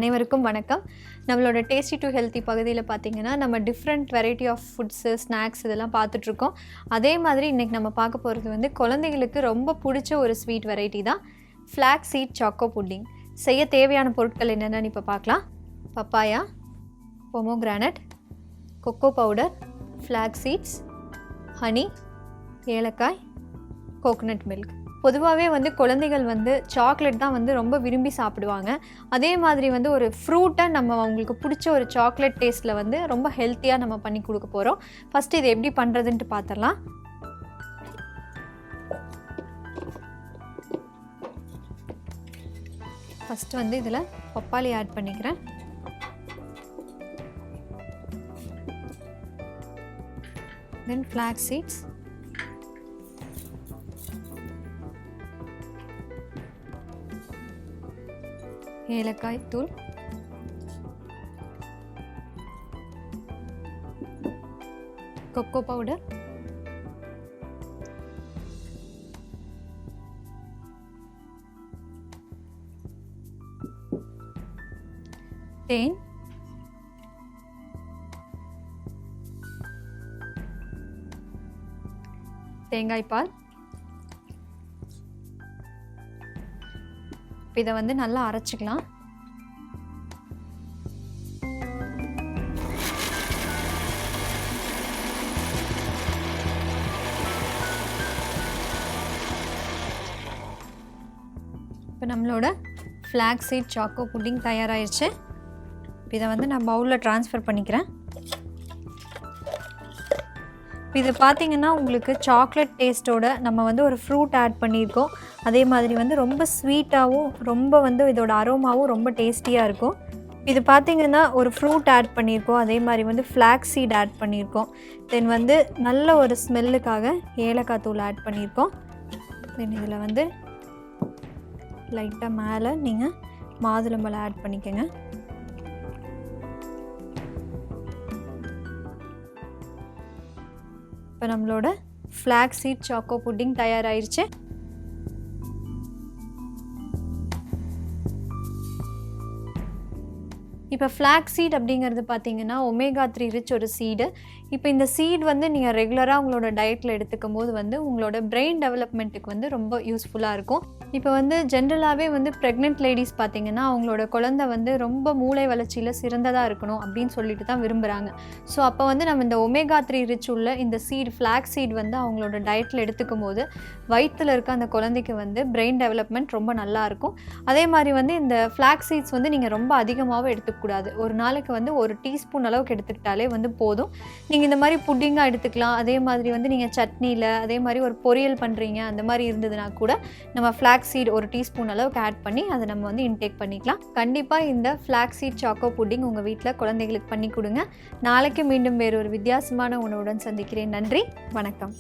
அனைவருக்கும் வணக்கம். நம்மளோட டேஸ்டி டு ஹெல்த்தி பகுதியில் பார்த்தீங்கன்னா நம்ம different variety of foods snacks இதெல்லாம் பார்த்துட்ருக்கோம். அதே மாதிரி இன்றைக்கி நம்ம பார்க்க போகிறது வந்து குழந்தைகளுக்கு ரொம்ப பிடிச்ச ஒரு ஸ்வீட் வெரைட்டி தான் ஃப்ளாக்ஸ் சீட் சாக்கோ புட்டிங். செய்ய தேவையான பொருட்கள் என்னென்னு இப்போ பார்க்கலாம். Papaya, pomegranate, cocoa powder, flax seeds, honey, ஏலக்காய், கோகோனட் மில்க். பொதுவாகவே வந்து குழந்தைகள் வந்து சாக்லேட் தான் வந்து ரொம்ப விரும்பி சாப்பிடுவாங்க. அதே மாதிரி வந்து ஒரு ஃப்ரூட்டை நம்ம அவங்களுக்கு பிடிச்ச ஒரு சாக்லேட் டேஸ்ட்டில் வந்து ரொம்ப ஹெல்த்தியாக நம்ம பண்ணி கொடுக்க போகிறோம். ஃபஸ்ட்டு இது எப்படி பண்ணுறதுன்ட்டு பார்த்துடலாம். ஃபஸ்ட்டு வந்து இதில் பப்பாளி ஆட் பண்ணிக்கிறேன். தென் ஃப்ளாக்ஸ் சீட்ஸ், ஏலக்காய் தூள், கொக்கோ பவுடர், தேன், தேங்காய் பால். இதை வந்து நல்லா அரைச்சிக்கலாம். இப்போ நம்மளோட ஃப்ளாக்ஸ் சீட் சாக்கோ புட்டிங் தயாராகிடுச்சு. இதை வந்து நான் பவுலில் ட்ரான்ஸ்ஃபர் பண்ணிக்கிறேன். இது பார்த்திங்கன்னா உங்களுக்கு சாக்லேட் டேஸ்ட்டோட நம்ம வந்து ஒரு ஃப்ரூட் ஆட் பண்ணியிருக்கோம். அதே மாதிரி வந்து ரொம்ப ஸ்வீட்டாகவும் ரொம்ப வந்து இதோட அரோமாவும் ரொம்ப டேஸ்டியாக இருக்கும். இது பார்த்திங்கன்னா ஒரு ஃப்ரூட் ஆட் பண்ணியிருக்கோம். அதே மாதிரி வந்து ஃப்ளாக்ஸ் சீட் ஆட் பண்ணியிருக்கோம். தென் வந்து நல்ல ஒரு ஸ்மெல்லுக்காக ஏலக்காய் தூள் ஆட் பண்ணியிருக்கோம். தென் இதில் வந்து லைட்டாக மேலே நீங்கள் மாதுளம்பழம் ஆட் பண்ணிக்கோங்க. இப்போ நம்மளோட ஃப்ளாக்ஸ் சீட் சாக்கோ புட்டிங் தயாராகிருச்சு. இப்போ ஃப்ளாக்ஸ் சீட் அப்படிங்கிறது பார்த்திங்கன்னா ஒமேகா 3 ரிச் ஒரு சீடு. இப்போ இந்த சீட் வந்து நீங்கள் ரெகுலராக உங்களோட டயட்டில் எடுத்துக்கும் போது வந்து உங்களோட பிரெயின் டெவலப்மெண்ட்டுக்கு வந்து ரொம்ப யூஸ்ஃபுல்லாக இருக்கும். இப்போ வந்து ஜென்ரலாகவே வந்து ப்ரெக்னென்ட் லேடிஸ் பார்த்திங்கன்னா அவங்களோட குழந்தை வந்து ரொம்ப மூளை வளர்ச்சியில் சிறந்ததாக இருக்கணும் அப்படின்னு சொல்லிட்டு தான் விரும்புகிறாங்க. ஸோ அப்போ வந்து நம்ம இந்த ஒமேகா 3 ரிச் உள்ள இந்த சீட் ஃப்ளாக்ஸ் சீட் வந்து அவங்களோட டயட்டில் எடுத்துக்கும் போது வயிற்றில் இருக்க அந்த குழந்தைக்கு வந்து பிரெயின் டெவலப்மெண்ட் ரொம்ப நல்லாயிருக்கும். அதே மாதிரி வந்து இந்த ஃப்ளாக்ஸ் சீட்ஸ் வந்து நீங்கள் ரொம்ப அதிகமாகவும் எடுத்துக்கூடாது. ஒரு நாளைக்கு வந்து ஒரு டீஸ்பூன் அளவுக்கு எடுத்துக்கிட்டாலே வந்து போதும். நீங்கள் இந்த மாதிரி புட்டிங்காக எடுத்துக்கலாம். அதே மாதிரி வந்து நீங்கள் சட்னியில் அதே மாதிரி ஒரு பொரியல் பண்ணுறீங்க அந்த மாதிரி இருந்ததுன்னா கூட நம்ம ஃப்ளாக்ஸ் சீட் ஒரு டீஸ்பூன் அளவுக்கு ஆட் பண்ணி அதை நம்ம வந்து இன்டேக் பண்ணிக்கலாம். கண்டிப்பாக இந்த ஃப்ளாக்ஸ் சீட் சாக்கோ புட்டிங் உங்கள் வீட்டில் குழந்தைகளுக்கு பண்ணி கொடுங்க. நாளைக்கு மீண்டும் வேறு ஒரு வித்தியாசமான உணவுடன் சந்திக்கிறேன். நன்றி, வணக்கம்.